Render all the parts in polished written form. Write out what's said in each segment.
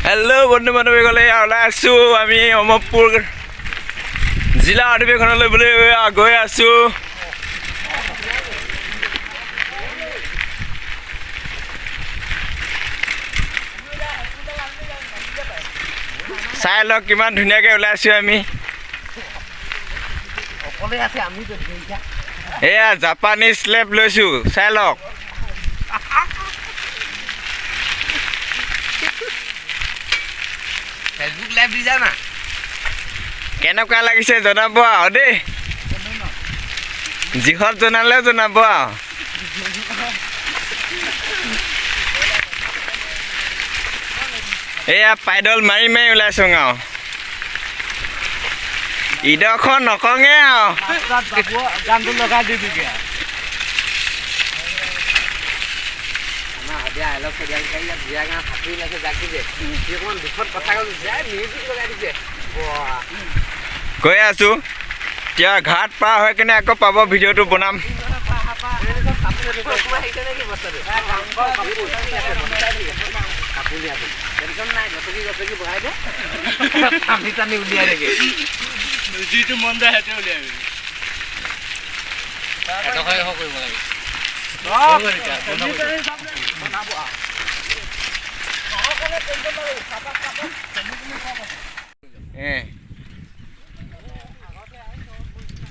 hello बंधु बान्धवीসকলে ওলাই আছো আমি অমৰপুৰ জিলা অধিৱেশনলৈ বুলি গৈ আছো চাই লওক কিমান ধুনীয়াকৈ ওলাই আছো আমি অকলে আছে আমি তো দেইছা এয়া জাপানিজ স্লেব লৈছো চাই লওক ফেসবুক লাইভ দি যা না কেনেকুৱা লাগিছে জনাব আৰু দেই জিহত জনালে জনাব এয়া পাইডল মাৰি মাৰি ওলাইছো আৰু ঈদখন নকঙে আৰু গানটো লগাই দিবিগে দিয়া হেল্ল' ফেৰিয়াল কাই বিয়া গান হাতি লাগে জাকি দে অকমান দুখত কথা কৈছে যায় মিউজিক লগাই দিছে গৈ আছো এতিয়া ঘাট পাৰ হৈ কিনে আকৌ পাব ভিডিঅ'টো বনাম যিটো মন যায় সেইটো উলিয়াবি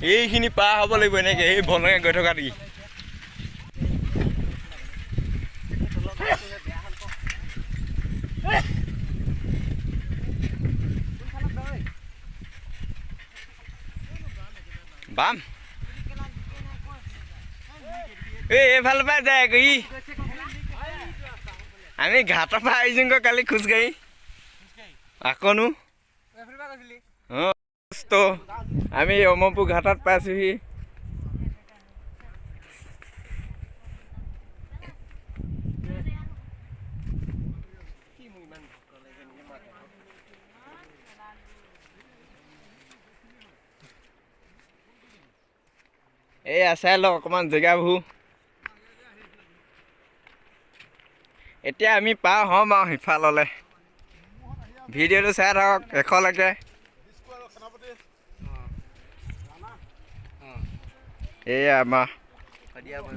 এইখিনি পাৰ হ'ব লাগিব এনেকৈ এই বনকে গৈ থকা দেখি বাম এইফালৰ পৰা যায় গৈ আমি ঘাটৰ পৰা আহিছোঁ কালি খোজকাঢ়ি আকনো আমি অমৰপুৰ ঘাটত পাইছোহি এই চাই লওক অকণমান জেগাবোৰ এতিয়া আমি পাৰ হ'ম আৰু সিফাললৈ ভিডিঅ'টো চাই থাকক শেষলৈকে এয়া আমাৰ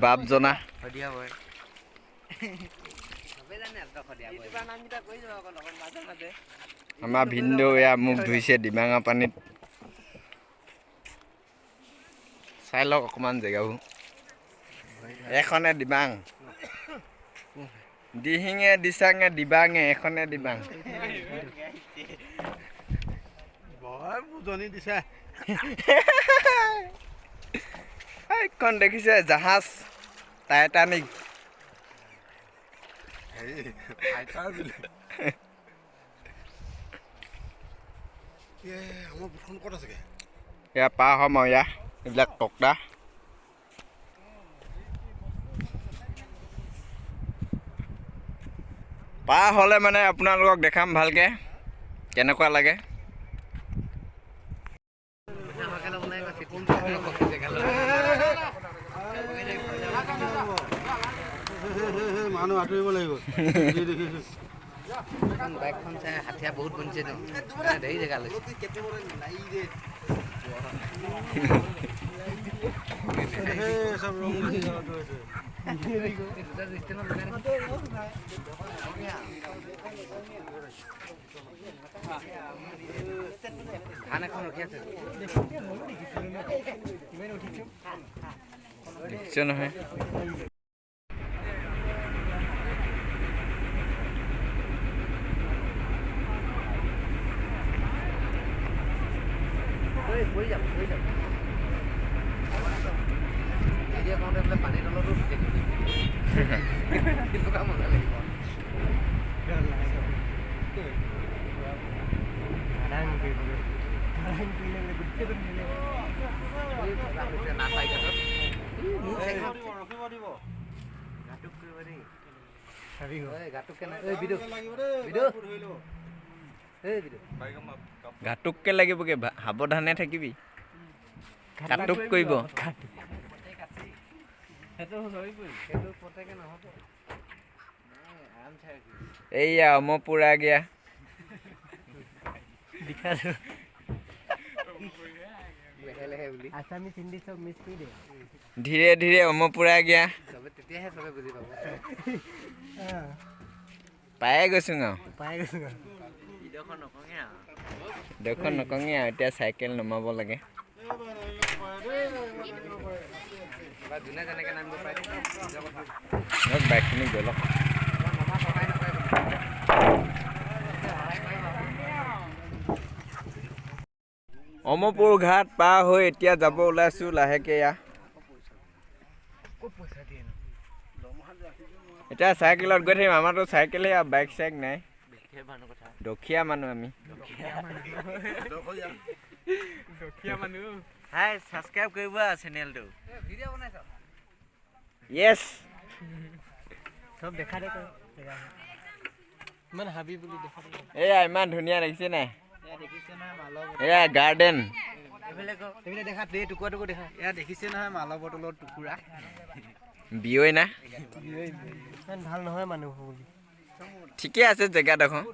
বাপজনা আমাৰ ভিনদেউ এয়া মুখ ধুইছে ডিমাঙা পানীত চাই লওক অকণমান জেগাবোৰ এখনে ডিবাং দিহিঙে দিচাঙে দিবাঙে এখনে দিবাং এইখন দেখিছে জাহাজ টাইটানিক এয়া পাৰ হ'ম আৰু এয়া এইবিলাক টকটা পাৰ হ'লে মানে আপোনালোকক দেখাম ভালকৈ কেনেকুৱা লাগে মানুহ আঁতৰিব লাগিব বাইকখন চাই হাঠিয়া বহুত বনিছে ন ধেৰি জেগা লৈছে ধান এখন ৰখি আছে দেখিছে নহয় পানী তলতো কেনেকুৱা মজা লাগিব ঘাটুককে লাগিবগে সাৱধানে থাকিবি ঘাটুক কৰিব এইয়া অমৰপুৰ আ গিয়া লেহে লেহে বুলি আছামিজ হিন্দী চব মিক্স কৰি দে ধীৰে ধীৰে অমপুৰ আ গিয়া চবে তেতিয়াহে চবে বুজি পাব পায়ে গৈছো আৰু পাই গৈছো দেখোন নকঙে আৰু এতিয়া চাইকেল নমাব লাগে বা যোনে যেনেকৈ নামিব পাৰে নিজৰ কথা বাইকখিনি গৈ লওক নমা সহায় নকৰে অমপুৰ ঘাট পাৰ হৈ এতিয়া যাব ওলাইছোঁ লাহেকৈ এয়া এতিয়া চাইকেলত গৈ থাকিম আমাৰতো চাইকেলেই আৰু বাইক চাইক নাই দুখীয়া মানুহ আমি হাই সাবস্ক্ৰাইব কৰিব চেনেলটো ভিডিঅ' বনাইছ য়েছ চব দেখা দে ইমান হাবি বুলি দেখা দে এয়া ইমান ধুনীয়া দেখিছে নাই দেখিছে নহয় মালৱ এয়া গাৰ্ডেন এইফালে দেখা দে টুকুৰা টুকুৰ দেখা এয়া দেখিছে নহয় মালৱ বটলৰ টুকুৰা বিয়ৈ না ইমান ভাল নহয় মানুহ বুলি ঠিকে আছে জেগাডোখৰ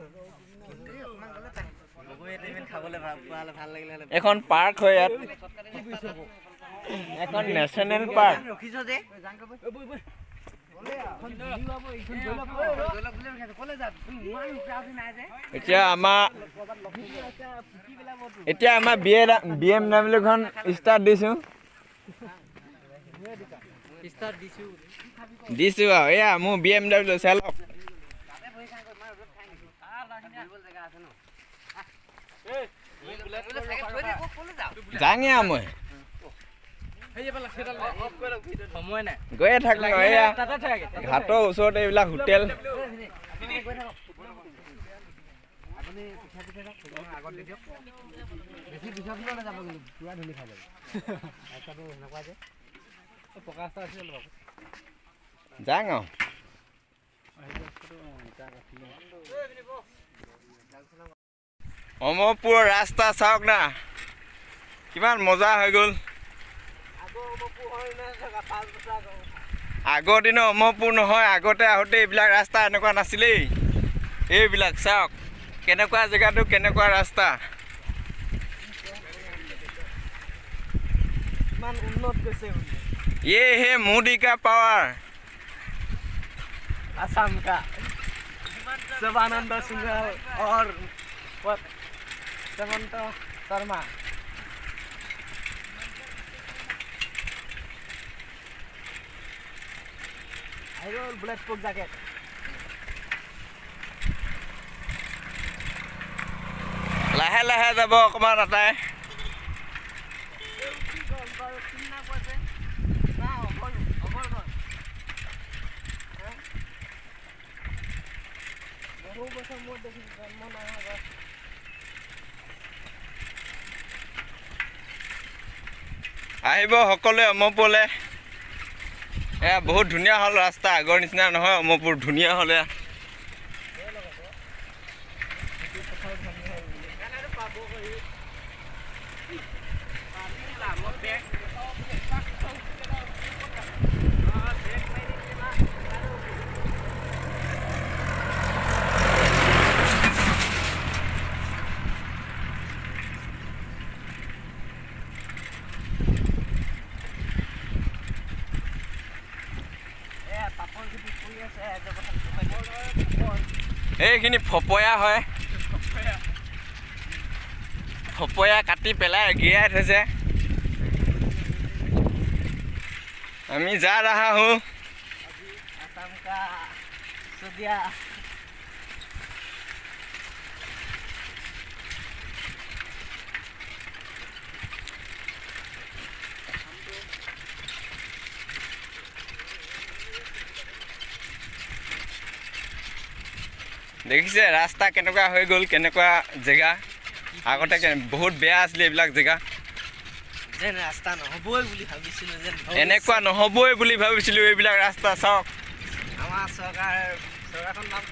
ভাল লাগিলে এখন পাৰ্ক হয় ইয়াত এখন নেশ্যনেল পাৰ্ক ৰখিছ যে এতিয়া আমাৰ BMW খন ষ্টাৰ্ট দিছোঁ আৰু এয়া মোৰ BMW চাই লওক যাঙে আৰু মই গৈয়ে থাকোঁ এয়া ঘাটৰ ওচৰতে এইবিলাক হোটেল যাং আৰু অমৰপুৰৰ ৰাস্তা চাওক না কিমান মজা হৈ গ'ল আগৰ দিনৰ অমৰপুৰ নহয় আগতে আহোঁতে এইবিলাক ৰাস্তা এনেকুৱা নাছিলেই এইবিলাক চাওক কেনেকুৱা জেগাটো কেনেকুৱা ৰাস্তা ইমান উন্নত গৈছে ये है मोदी का पावर आसाम का शिवानंद सिंघल और Hemant Sharma black spoke jacket লাহে লাহে যাব অকমান আটাই আহিব সকলোৱে অমৰপুৰলৈ এয়া বহুত ধুনীয়া হ'ল ৰাস্তা আগৰ নিচিনা নহয় অমৰপুৰ ধুনীয়া হ'লে এইখিনি ফপয়া হয় ফপয়া কাটি পেলাই গিৰাই থৈছে আমি যা रहा हूँ आसाम का सुदिया দেখিছে ৰাস্তা কেনেকুৱা হৈ গ'ল কেনেকুৱা জেগা আগতে বহুত বেয়া আছিলে এইবিলাক জেগা যেন ৰাস্তা নহ'বই বুলি ভাবিছিলোঁ যেন এনেকুৱা নহ'বই বুলি ভাবিছিলোঁ এইবিলাক ৰাস্তা চাওক আমাৰ চৰকাৰখন নাম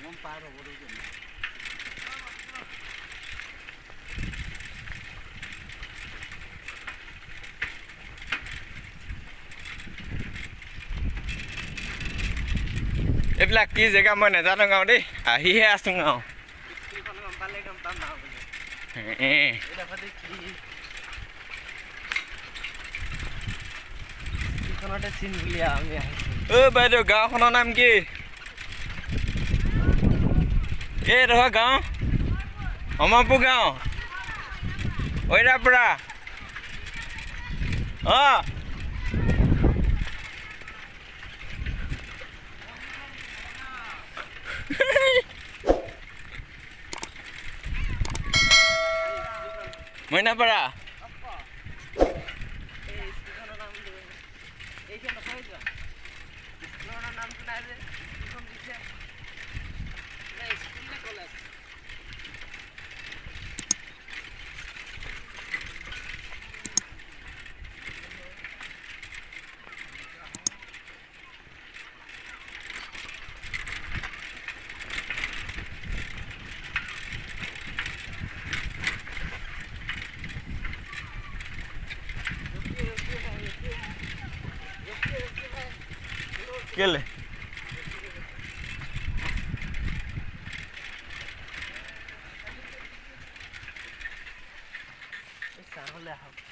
গম পাৰ হ'বতো কেনে এইবিলাক কি জেগা মই নাজানো গাঁও দেই আহিহে আছোঁ গাঁও স্কুলখন গম পালে গম পাম আৰু বুলি এই এইডোখৰতে কি স্কুলখনতে চিন বুলি আমি আহিছোঁ অ' বাইদেউ গাঁওখনৰ নাম কি এইডোখৰ গাঁও অমৰপুৰ গাঁও ঐৰাপৰা অঁ মইনাপাৰা এই স্কুলখনৰ নাম এইখন নহয় যোৱা স্কুলখনৰ নামটো নাই যে স্কুলখন দিছে স্কুল নে কলেজ কেলে চাহলৈ আহক